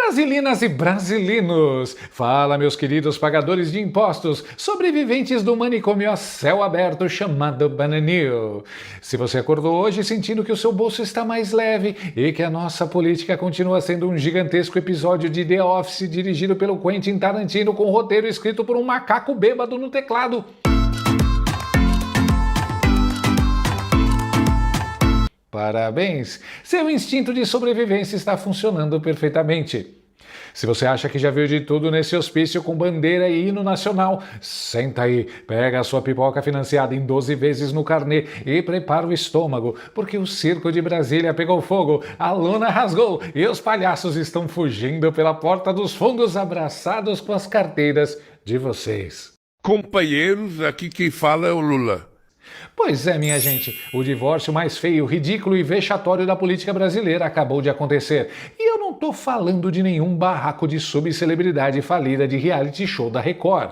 Brasilinas e brasileiros, fala meus queridos pagadores de impostos, sobreviventes do manicômio a céu aberto chamado Bananil. Se você acordou hoje sentindo que o seu bolso está mais leve e que a nossa política continua sendo um gigantesco episódio de The Office dirigido pelo Quentin Tarantino com roteiro escrito por um macaco bêbado no teclado, parabéns! Seu instinto de sobrevivência está funcionando perfeitamente. Se você acha que já viu de tudo nesse hospício com bandeira e hino nacional, senta aí, pega a sua pipoca financiada em 12 vezes no carnê e prepara o estômago, porque o circo de Brasília pegou fogo, a lona rasgou e os palhaços estão fugindo pela porta dos fundos abraçados com as carteiras de vocês. Companheiros, aqui quem fala é o Lula. Pois é, minha gente, o divórcio mais feio, ridículo e vexatório da política brasileira acabou de acontecer. E eu não tô falando de nenhum barraco de subcelebridade falida de reality show da Record.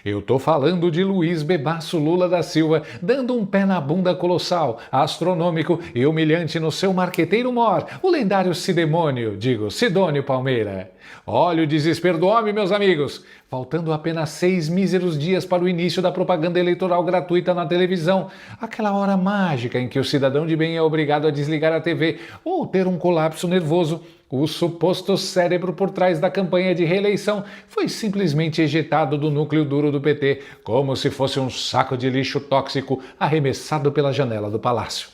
Eu tô falando de Luiz Bebasso Lula da Silva dando um pé na bunda colossal, astronômico e humilhante no seu marqueteiro mor, o lendário Sidônio Palmeira. Olha o desespero do homem, meus amigos! Faltando apenas 6 míseros dias para o início da propaganda eleitoral gratuita na televisão, aquela hora mágica em que o cidadão de bem é obrigado a desligar a TV ou ter um colapso nervoso, o suposto cérebro por trás da campanha de reeleição foi simplesmente ejetado do núcleo duro do PT, como se fosse um saco de lixo tóxico arremessado pela janela do palácio.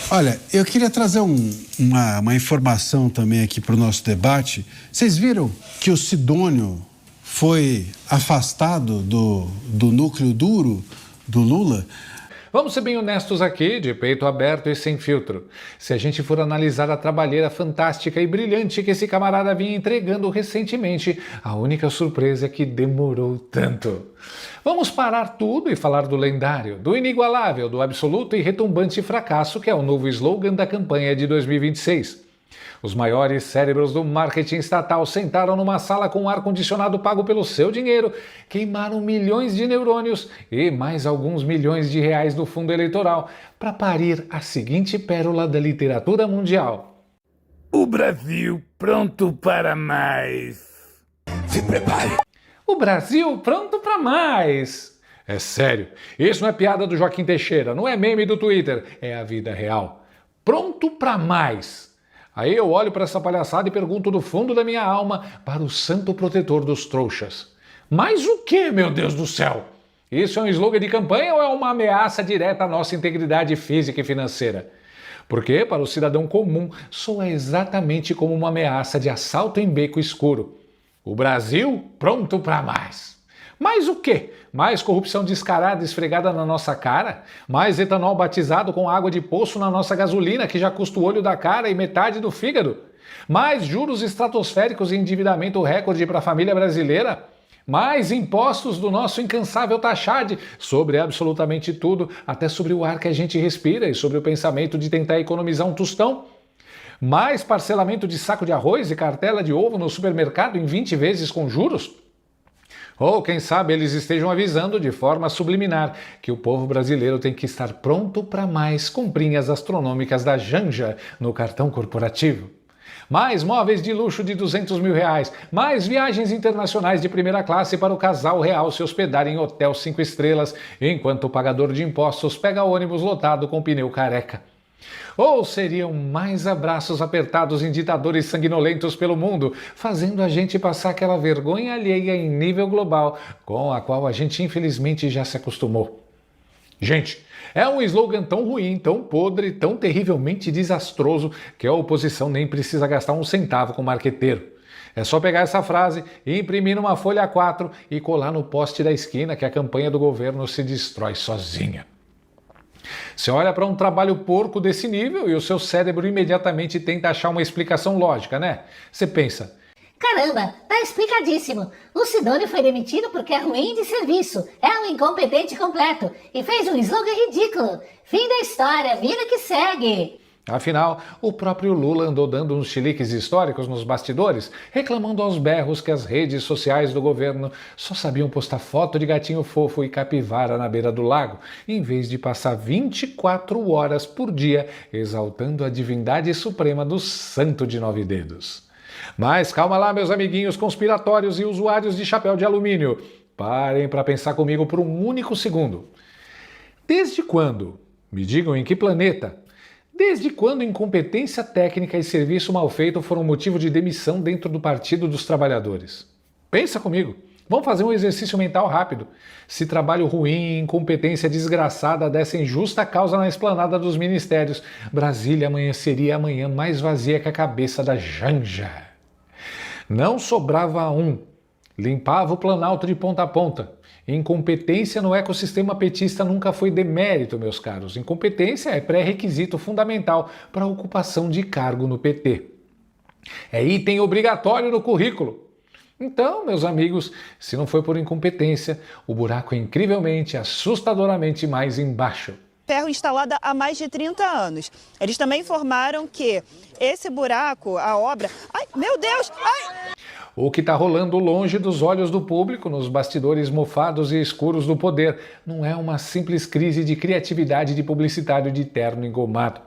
Olha, eu queria trazer uma informação também aqui para o nosso debate. Vocês viram que o Sidônio foi afastado do núcleo duro do Lula? Vamos ser bem honestos aqui, de peito aberto e sem filtro. Se a gente for analisar a trabalheira fantástica e brilhante que esse camarada vinha entregando recentemente, a única surpresa é que demorou tanto. Vamos parar tudo e falar do lendário, do inigualável, do absoluto e retumbante fracasso que é o novo slogan da campanha de 2026. Os maiores cérebros do marketing estatal sentaram numa sala com ar-condicionado pago pelo seu dinheiro, queimaram milhões de neurônios e mais alguns milhões de reais do fundo eleitoral para parir a seguinte pérola da literatura mundial. O Brasil pronto para mais. Se prepare. O Brasil pronto para mais. É sério, isso não é piada do Joaquim Teixeira, não é meme do Twitter, é a vida real. Pronto para mais. Aí eu olho para essa palhaçada e pergunto do fundo da minha alma para o santo protetor dos trouxas. Mas o que, meu Deus do céu? Isso é um slogan de campanha ou é uma ameaça direta à nossa integridade física e financeira? Porque, para o cidadão comum, soa exatamente como uma ameaça de assalto em beco escuro. O Brasil pronto para mais. Mais o quê? Mais corrupção descarada esfregada na nossa cara? Mais etanol batizado com água de poço na nossa gasolina que já custa o olho da cara e metade do fígado? Mais juros estratosféricos e endividamento recorde para a família brasileira? Mais impostos do nosso incansável Taxade sobre absolutamente tudo, até sobre o ar que a gente respira e sobre o pensamento de tentar economizar um tostão? Mais parcelamento de saco de arroz e cartela de ovo no supermercado em 20 vezes com juros? Ou, quem sabe, eles estejam avisando de forma subliminar que o povo brasileiro tem que estar pronto para mais comprinhas astronômicas da Janja no cartão corporativo. Mais móveis de luxo de R$200 mil, mais viagens internacionais de primeira classe para o casal real se hospedar em hotel 5 estrelas, enquanto o pagador de impostos pega ônibus lotado com pneu careca. Ou seriam mais abraços apertados em ditadores sanguinolentos pelo mundo, fazendo a gente passar aquela vergonha alheia em nível global, com a qual a gente infelizmente já se acostumou. Gente, é um slogan tão ruim, tão podre, tão terrivelmente desastroso que a oposição nem precisa gastar um centavo com marqueteiro. É só pegar essa frase, imprimir numa folha A4 e colar no poste da esquina que a campanha do governo se destrói sozinha. Você olha para um trabalho porco desse nível e o seu cérebro imediatamente tenta achar uma explicação lógica, né? Você pensa: caramba, tá explicadíssimo. O Sidônio foi demitido porque é ruim de serviço, é um incompetente completo e fez um slogan ridículo. Fim da história, vida que segue. Afinal, o próprio Lula andou dando uns chiliques históricos nos bastidores, reclamando aos berros que as redes sociais do governo só sabiam postar foto de gatinho fofo e capivara na beira do lago, em vez de passar 24 horas por dia exaltando a divindade suprema do santo de 9 dedos. Mas calma lá, meus amiguinhos conspiratórios e usuários de chapéu de alumínio. Parem para pensar comigo por um único segundo. Desde quando? Me digam em que planeta? Desde quando incompetência técnica e serviço mal feito foram motivo de demissão dentro do Partido dos Trabalhadores? Pensa comigo. Vamos fazer um exercício mental rápido. Se trabalho ruim e incompetência desgraçada dessem justa causa na esplanada dos ministérios, Brasília amanheceria amanhã mais vazia que a cabeça da Janja. Não sobrava um. Limpava o Planalto de ponta a ponta. Incompetência no ecossistema petista nunca foi demérito, meus caros. Incompetência é pré-requisito fundamental para a ocupação de cargo no PT. É item obrigatório no currículo. Então, meus amigos, se não foi por incompetência, o buraco é incrivelmente, assustadoramente mais embaixo. Ferro instalada há mais de 30 anos. Eles também informaram que esse buraco, a obra... Ai, meu Deus! Ai! O que está rolando longe dos olhos do público, nos bastidores mofados e escuros do poder, não é uma simples crise de criatividade de publicitário de terno engomado.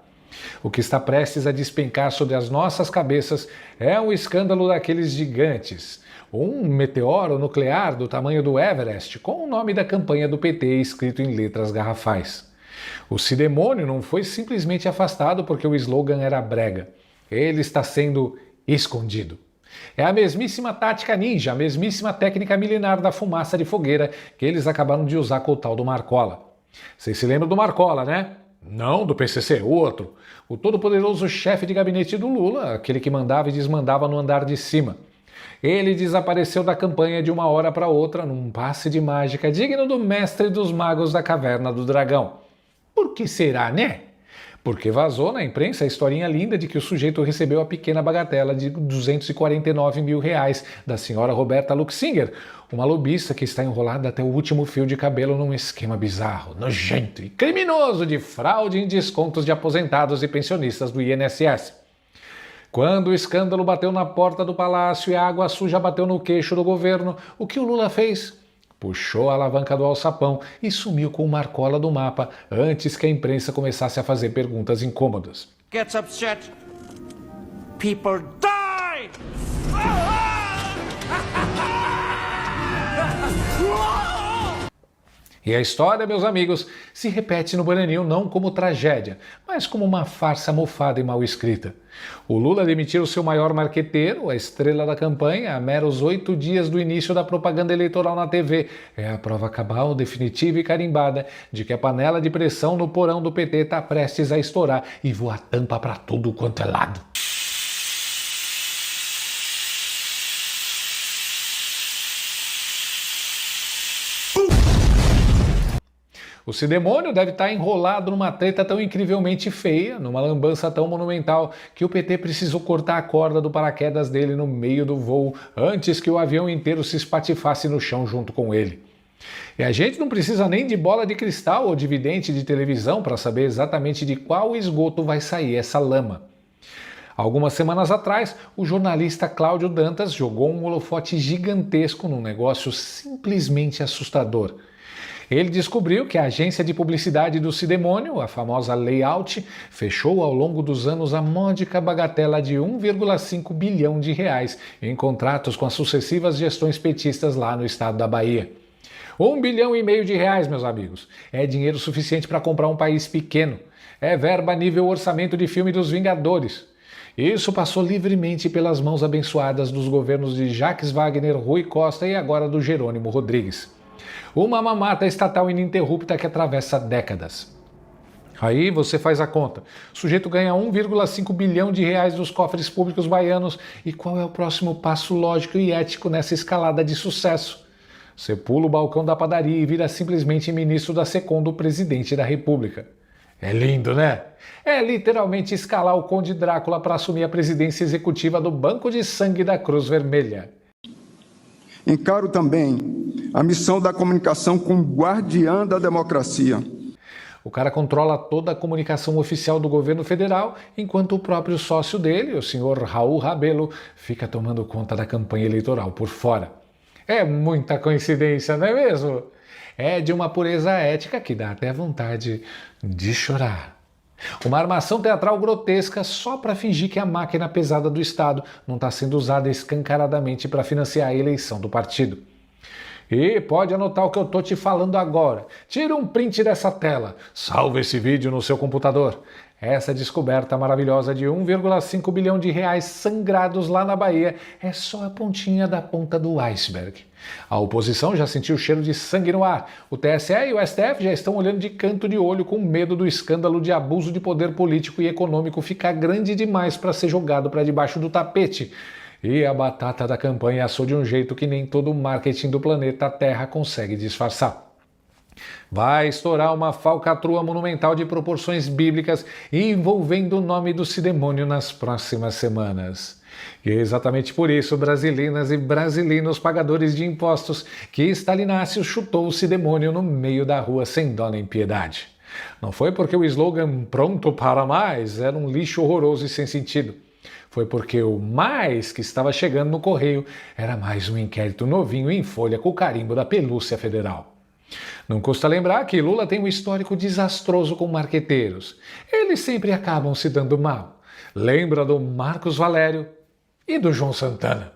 O que está prestes a despencar sobre as nossas cabeças é um escândalo daqueles gigantes. Um meteoro nuclear do tamanho do Everest, com o nome da campanha do PT escrito em letras garrafais. O Cidemônio não foi simplesmente afastado porque o slogan era brega. Ele está sendo escondido. É a mesmíssima tática ninja, a mesmíssima técnica milenar da fumaça de fogueira que eles acabaram de usar com o tal do Marcola. Vocês se lembram do Marcola, né? Não do PCC, o outro. O todo-poderoso chefe de gabinete do Lula, aquele que mandava e desmandava no andar de cima. Ele desapareceu da campanha de uma hora para outra num passe de mágica digno do mestre dos magos da Caverna do Dragão. Por que será, né? Porque vazou na imprensa a historinha linda de que o sujeito recebeu a pequena bagatela de R$249 mil da senhora Roberta Luxinger, uma lobista que está enrolada até o último fio de cabelo num esquema bizarro, nojento e criminoso de fraude em descontos de aposentados e pensionistas do INSS. Quando o escândalo bateu na porta do palácio e a água suja bateu no queixo do governo, o que o Lula fez? Puxou a alavanca do alçapão e sumiu com o Marcola do mapa antes que a imprensa começasse a fazer perguntas incômodas. Gets upset, people die! E a história, meus amigos, se repete no Brasil não como tragédia, mas como uma farsa mofada e mal escrita. O Lula demitiu o seu maior marqueteiro, a estrela da campanha, a meros 8 dias do início da propaganda eleitoral na TV. É a prova cabal, definitiva e carimbada de que a panela de pressão no porão do PT está prestes a estourar e voar tampa para tudo quanto é lado. O Cidemônio deve estar enrolado numa treta tão incrivelmente feia, numa lambança tão monumental, que o PT precisou cortar a corda do paraquedas dele no meio do voo, antes que o avião inteiro se espatifasse no chão junto com ele. E a gente não precisa nem de bola de cristal ou de vidente de televisão para saber exatamente de qual esgoto vai sair essa lama. Algumas semanas atrás, o jornalista Cláudio Dantas jogou um holofote gigantesco num negócio simplesmente assustador. Ele descobriu que a agência de publicidade do Cidemônio, a famosa Layout, fechou ao longo dos anos a módica bagatela de R$1,5 bilhão em contratos com as sucessivas gestões petistas lá no estado da Bahia. R$1,5 bilhão, meus amigos. É dinheiro suficiente para comprar um país pequeno. É verba nível orçamento de filme dos Vingadores. Isso passou livremente pelas mãos abençoadas dos governos de Jacques Wagner, Rui Costa e agora do Jerônimo Rodrigues. Uma mamata estatal ininterrupta que atravessa décadas. Aí você faz a conta. O sujeito ganha R$1,5 bilhão dos cofres públicos baianos. E qual é o próximo passo lógico e ético nessa escalada de sucesso? Você pula o balcão da padaria e vira simplesmente ministro da SECOM do presidente da República. É lindo, né? É literalmente escalar o Conde Drácula para assumir a presidência executiva do Banco de Sangue da Cruz Vermelha. Encaro também a missão da comunicação como guardiã da democracia. O cara controla toda a comunicação oficial do governo federal, enquanto o próprio sócio dele, o senhor Raul Rabelo, fica tomando conta da campanha eleitoral por fora. É muita coincidência, não é mesmo? É de uma pureza ética que dá até vontade de chorar. Uma armação teatral grotesca só para fingir que a máquina pesada do Estado não está sendo usada escancaradamente para financiar a eleição do partido. E pode anotar o que eu tô te falando agora. Tira um print dessa tela. Salva esse vídeo no seu computador. Essa descoberta maravilhosa de 1,5 bilhão de reais sangrados lá na Bahia é só a pontinha da ponta do iceberg. A oposição já sentiu o cheiro de sangue no ar. O TSE e o STF já estão olhando de canto de olho com medo do escândalo de abuso de poder político e econômico ficar grande demais para ser jogado para debaixo do tapete. E a batata da campanha assou de um jeito que nem todo o marketing do planeta Terra consegue disfarçar. Vai estourar uma falcatrua monumental de proporções bíblicas envolvendo o nome do Sidemônio nas próximas semanas. E é exatamente por isso, brasileiras e brasileiros pagadores de impostos, que Stalinácio chutou o Sidemônio no meio da rua sem dó nem piedade. Não foi porque o slogan "Pronto para mais" era um lixo horroroso e sem sentido. Foi porque o mais que estava chegando no correio era mais um inquérito novinho em folha com o carimbo da pelúcia federal. Não custa lembrar que Lula tem um histórico desastroso com marqueteiros. Eles sempre acabam se dando mal. Lembra do Marcos Valério e do João Santana.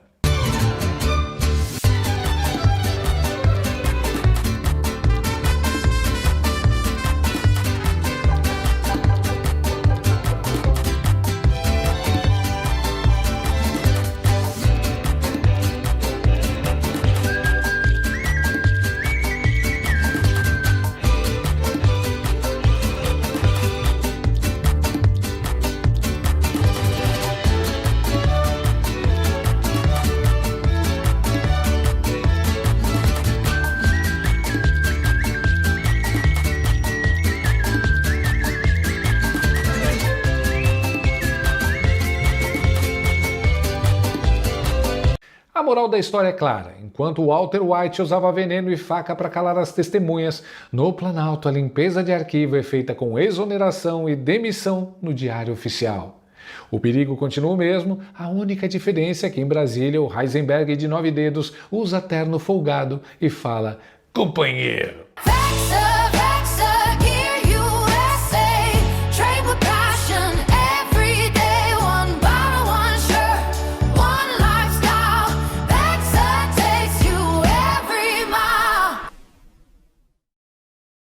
A moral da história é clara. Enquanto Walter White usava veneno e faca para calar as testemunhas, no Planalto a limpeza de arquivo é feita com exoneração e demissão no Diário Oficial. O perigo continua o mesmo, a única diferença é que em Brasília o Heisenberg de 9 dedos usa terno folgado e fala "companheiro".